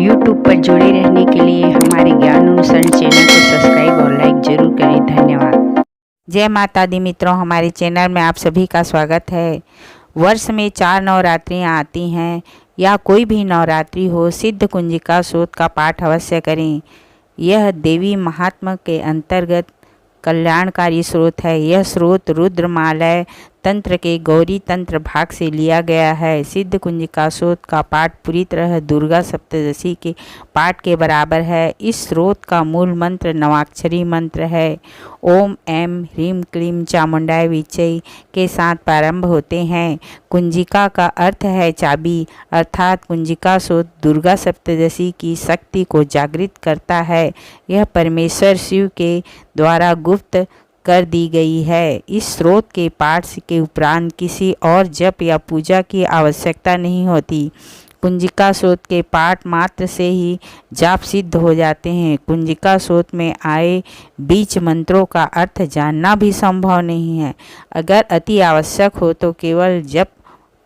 YouTube पर जुड़े रहने के लिए हमारे ज्ञान अनुसरण चैनल को सब्सक्राइब और लाइक जरूर करें। धन्यवाद। जय माता दी मित्रों, हमारे चैनल में आप सभी का स्वागत है। वर्ष में 4 नवरात्रियाँ आती हैं या कोई भी नवरात्रि हो, सिद्ध कुंजिका स्तोत्र का पाठ अवश्य करें। यह देवी महात्म्य के अंतर्गत कल्याणकारी स्रोत है। यह स्रोत रुद्रमालय तंत्र के गौरी तंत्र भाग से लिया गया है। सिद्ध कुंजिका स्तोत्र का पाठ पूरी तरह दुर्गा सप्तदशी के पाठ के बराबर है। इस स्रोत का मूल मंत्र नवाक्षरी मंत्र है। ओम ऐं ह्रीं क्लीं चामुंडाय विच्चे के साथ प्रारंभ होते हैं। कुंजिका का अर्थ है चाबी, अर्थात कुंजिका स्तोत्र दुर्गा सप्तदशी की शक्ति को जागृत करता है। यह परमेश्वर शिव के द्वारा गुप्त कर दी गई है। इस स्रोत के पाठ के उपरांत किसी और जप या पूजा की आवश्यकता नहीं होती। कुंजिका स्तोत्र के पाठ मात्र से ही जाप सिद्ध हो जाते हैं। कुंजिका स्तोत्र में आए बीच मंत्रों का अर्थ जानना भी संभव नहीं है। अगर अति आवश्यक हो तो केवल जप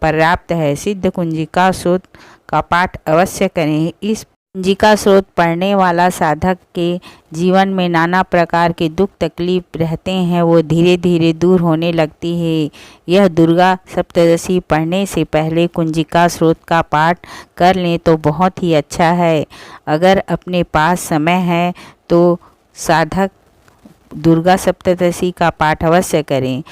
पर्याप्त है। सिद्ध कुंजिका स्तोत्र का पाठ अवश्य करें। इस कुंजिका स्तोत्र पढ़ने वाला साधक के जीवन में नाना प्रकार के दुख तकलीफ रहते हैं, वो धीरे धीरे दूर होने लगती है। यह दुर्गा सप्तदशी पढ़ने से पहले कुंजिका स्तोत्र का पाठ कर लें तो बहुत ही अच्छा है। अगर अपने पास समय है तो साधक दुर्गा सप्तदशी का पाठ अवश्य करें।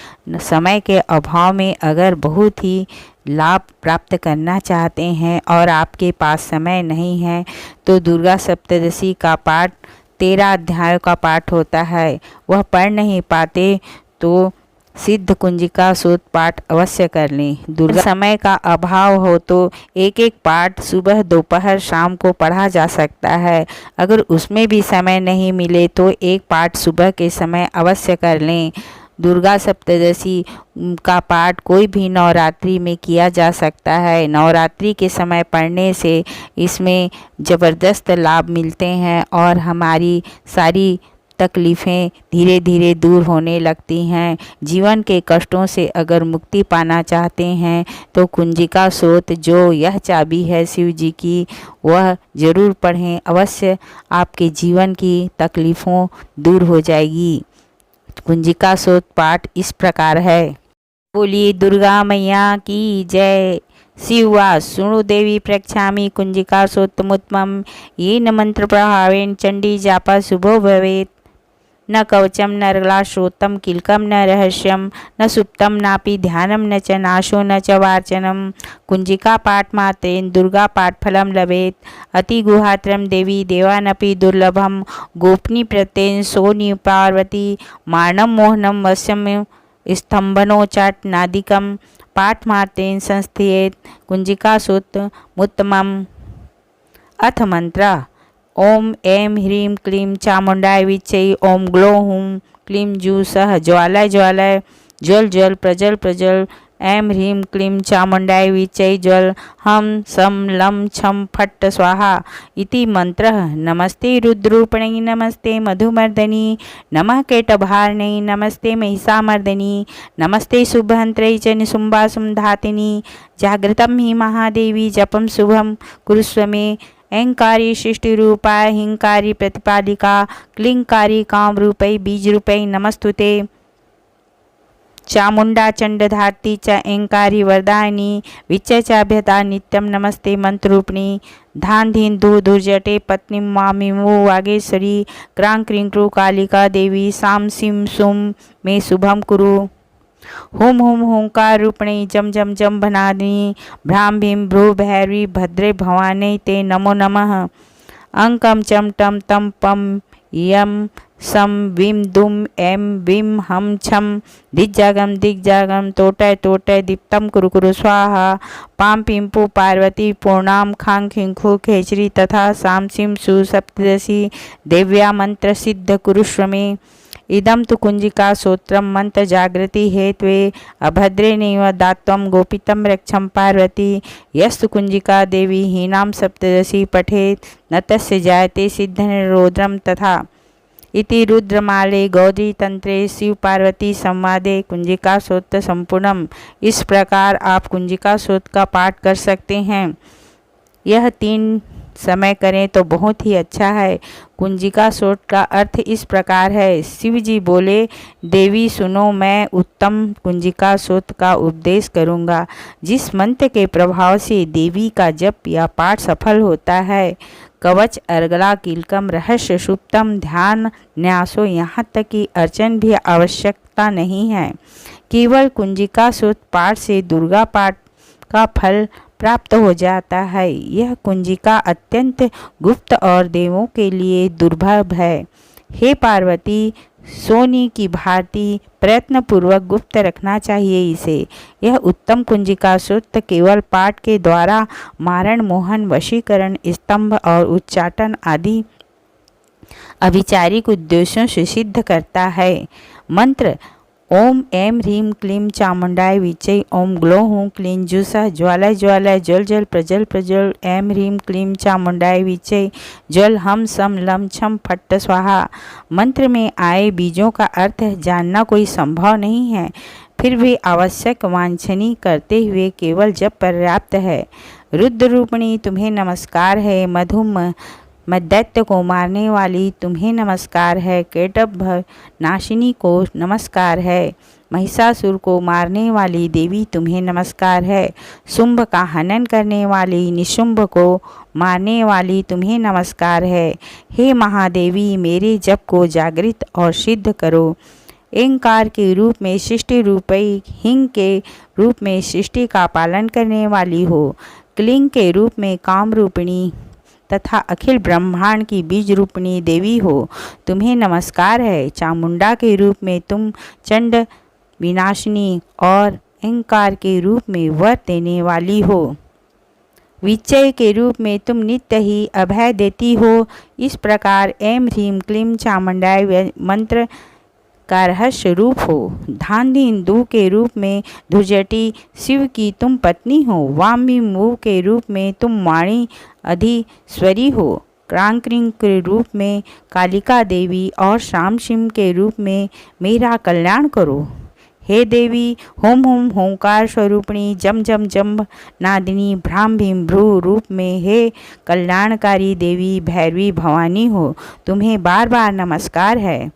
समय के अभाव में अगर बहुत ही लाभ प्राप्त करना चाहते हैं और आपके पास समय नहीं है तो दुर्गा सप्तदशी का पाठ 13 अध्यायों का पाठ होता है, वह पढ़ नहीं पाते तो सिद्ध कुंजिका स्तोत्र पाठ अवश्य कर लें। दुर्गा समय का अभाव हो तो एक एक पाठ सुबह दोपहर शाम को पढ़ा जा सकता है। अगर उसमें भी समय नहीं मिले तो एक पाठ सुबह के समय अवश्य कर लें। दुर्गा सप्तदशी का पाठ कोई भी नवरात्रि में किया जा सकता है। नवरात्रि के समय पढ़ने से इसमें ज़बरदस्त लाभ मिलते हैं और हमारी सारी तकलीफ़ें धीरे धीरे दूर होने लगती हैं। जीवन के कष्टों से अगर मुक्ति पाना चाहते हैं तो कुंजिका स्तोत्र जो यह चाबी है शिव जी की, वह ज़रूर पढ़ें। अवश्य आपके जीवन की तकलीफ़ों दूर हो जाएगी। कुंजिका स्तोत्र पाठ इस प्रकार है। बोलिए दुर्गा मैया की जय। शिवा सुणु देवी प्रक्षामि कुंजिका स्तोत्रमुत्तमं येन मंत्र प्रभावेन चंडी जापा शुभो भवेत्। न कवचम न रलाश्रोतम किलकम न रहस्यम न सुप्तम नापि ध्यानम न च नाशो न च वार्चनम। कुंजिका पाठ मात्रेन दुर्गा पाठ फलम लभेत। अति गुहात्रम देवी देवानपि दुर्लभम। गोपनी प्रत्येन सोनि पार्वती मारणम मोहनम वश्यम स्तंभनो चट नादिकम। पाठ मात्रेन संस्थेत कुंजिका स्तोत्रमुत्तमम्। अथ मंत्र ओम ऐं ह्रीं क्लीं चामुंडाय विच्चे। ओम ग्लौं हूं क्लीं जू सह ज्वालाय ज्वालाय ज्वल ज्वल प्रज्वल प्रज्वल। ऐं ह्रीं क्लीं चामुंडाय विच्चे ज्वल हम सम लं छम फट्ट स्वाहा इति मंत्रः। नमस्ते रुद्रूपिणी नमस्ते मधुमर्दनी नमः केटभारिणी नमस्ते महिषामर्दिनी नमस्ते शुभहंत्रै च निशुम्भासुं धातिनी। जागृतं हि महादेवी जपं शुभं कुरुष्व मे। ऐंकारी सृष्टि रूपाय हिंकारी प्रतिपादिका क्लींकारी काम रूपै बीज रूपै नमस्तुते। चामुंडा चंडधात्री च ऐंकारी वरदायिनी विच्च चाभ्यता नित्यं नमस्ते मंत्ररूपिणी। धान धीन धू धुर्जटे पत्नी मामिमो वागेश्वरी क्रां क्रीं क्रू कालिका देवी साम सिम सुम मे शुभम कुरु। हुम हुम हुंकार रूपिणी जम जम जम भनादिनी भ्राम भीम भ्रू भैरवी भद्रे भवानी ते नमो नमः। अंकम चम टम तम पम यम सम विम दुम एम विम हम छम दिग्जागम तोटय तोटय दीप्तम कुरु कुरु स्वाहा। पाम पिंपु पार्वती पूर्णाम खांग खिंखु खेचरी तथा साम सिम सु सप्तदशी देव्या मंत्र सिद्ध कुरुष्व मे। इदं तु कुंजिका स्तोत्रम मंत्र जागृति हेत्वे अभद्रे नैव दात्वं गोपितं रक्षं पार्वती। यस्तु कुंजिका देवी हीनां सप्तदशी पठेत् न तस्य जायते सिद्धनिरोधं तथा। इति रुद्रमाले गौरी तंत्रे शिव पार्वती संवादे कुंजिका स्तोत्र संपूर्णम। इस प्रकार आप कुंजिका स्तोत्र का पाठ कर सकते हैं। यह 3 समय करें तो बहुत ही अच्छा है। कुंजिका सूक्त का अर्थ इस प्रकार है। शिव जी बोले, देवी सुनो, मैं उत्तम कुंजिका सूक्त का उपदेश करूंगा, जिस मंत्र के प्रभाव से देवी का जप या पाठ सफल होता है। कवच, अर्गला, कीलकम, रहस्य, सुप्तम, ध्यान, न्यासो, यहाँ तक कि अर्चन भी आवश्यकता नहीं है। केवल कुंजिका सूक्त पाठ से दुर्गा पाठ का फल प्राप्त हो जाता है। यह कुंजिका अत्यंत गुप्त और देवों के लिए दुर्लभ है। हे पार्वती, सोने की भांति प्रयत्नपूर्वक गुप्त रखना चाहिए इसे। यह उत्तम कुंजिका सूक्त केवल पाठ के द्वारा मारण, मोहन, वशीकरण, स्तंभ और उच्चाटन आदि अभिचारिक उद्देश्यों से सिद्ध करता है। मंत्र: ओम ऐं ह्रीं क्लीं चामुंडाय विचे, ओम ग्लौं हूं क्लीं जुषः, ज्वालाय ज्वालाय, जल जल, प्रज्वल प्रज्वल, ऐं ह्रीं क्लीं चामुंडाय विचे, जल हम सम लं छम फट्ट स्वाहा। मंत्र में आए बीजों का अर्थ जानना कोई संभव नहीं है, फिर भी आवश्यक वांछनीय करते हुए केवल जप पर्याप्त है। रुद्र रूपिणी तुम्हें नमस्कार है। मधुम दैत्य को मारने वाली तुम्हें नमस्कार है। केटभ नाशिनी को नमस्कार है। महिषासुर को मारने वाली देवी तुम्हें नमस्कार है। शुंभ का हनन करने वाली, निशुंभ को मारने वाली तुम्हें नमस्कार है। हे महादेवी, मेरे जप को जागृत और सिद्ध करो। एंकार के रूप में सृष्टि रूपी, हिंग के रूप में सृष्टि का पालन करने वाली हो, क्लीं के रूप में काम रूपिणी तथा अखिल ब्रह्मांड की बीज रूपिणी देवी हो, तुम्हें नमस्कार है। चामुंडा के रूप में तुम चंड विनाशिनी और अहंकार के रूप में वर देने वाली हो। विचय के रूप में तुम नित्य ही अभय देती हो। इस प्रकार ऐं ह्रीं क्लीं चामुंडाय मंत्र का रहस्य रूप हो। धांधी हिंदू के रूप में धुर्जटी शिव की तुम पत्नी हो। वामी मुव के रूप में तुम वाणी अधीश्वरी हो। क्रांक्रिंग के रूप में कालिका देवी और शाम शिव के रूप में मेरा कल्याण करो। हे देवी, होम होम होंकार स्वरूपिणी, जम जम जम्ब नादिनी, भ्राम भीम भ्रू रूप में हे कल्याणकारी देवी भैरवी भवानी हो, तुम्हें बार बार नमस्कार है।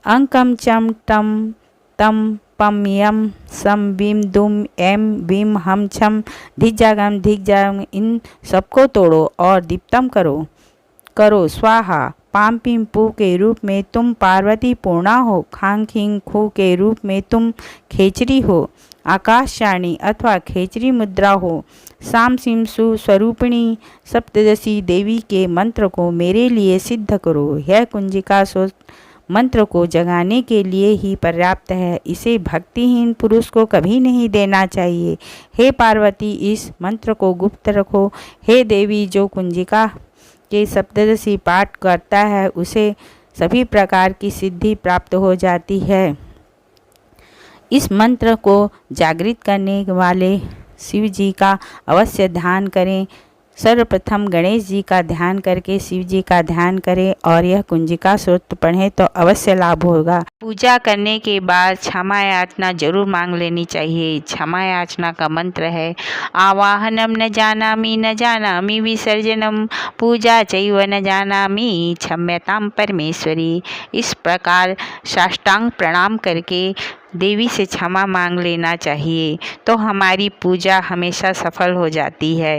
अंकम चम टम तम पम यम सम बीम दुम एम बीम हम छम धिजागम धिजागम, इन सबको तोड़ो और दीप्तम करो स्वाहा। पाम पिम पू के रूप में तुम पार्वती पूर्णा हो। खांग खिंग खू के रूप में तुम खेचरी हो। आकाशचारिणी अथवा खेचरी मुद्रा हो। साम सिम सु स्वरूपिणी सप्तदशी देवी के मंत्र को मेरे लिए सिद्ध करो। यह कुंजिका सूक्त मंत्र को जगाने के लिए ही पर्याप्त है। इसे भक्तिहीन पुरुष को कभी नहीं देना चाहिए। हे पार्वती, इस मंत्र को गुप्त रखो। हे देवी, जो कुंजिका के सप्तदशी पाठ करता है उसे सभी प्रकार की सिद्धि प्राप्त हो जाती है। इस मंत्र को जागृत करने वाले शिव जी का अवश्य ध्यान करें। सर्वप्रथम गणेश जी का ध्यान करके शिव जी का ध्यान करें और यह कुंजिका सूक्त पढ़ें तो अवश्य लाभ होगा। पूजा करने के बाद क्षमा याचना जरूर मांग लेनी चाहिए। क्षमा याचना का मंत्र है: आवाहनम न जानामि विसर्जनम, पूजा चैव न जानामि, क्षम्यताम परमेश्वरी। इस प्रकार साष्टांग प्रणाम करके देवी से क्षमा मांग लेना चाहिए तो हमारी पूजा हमेशा सफल हो जाती है।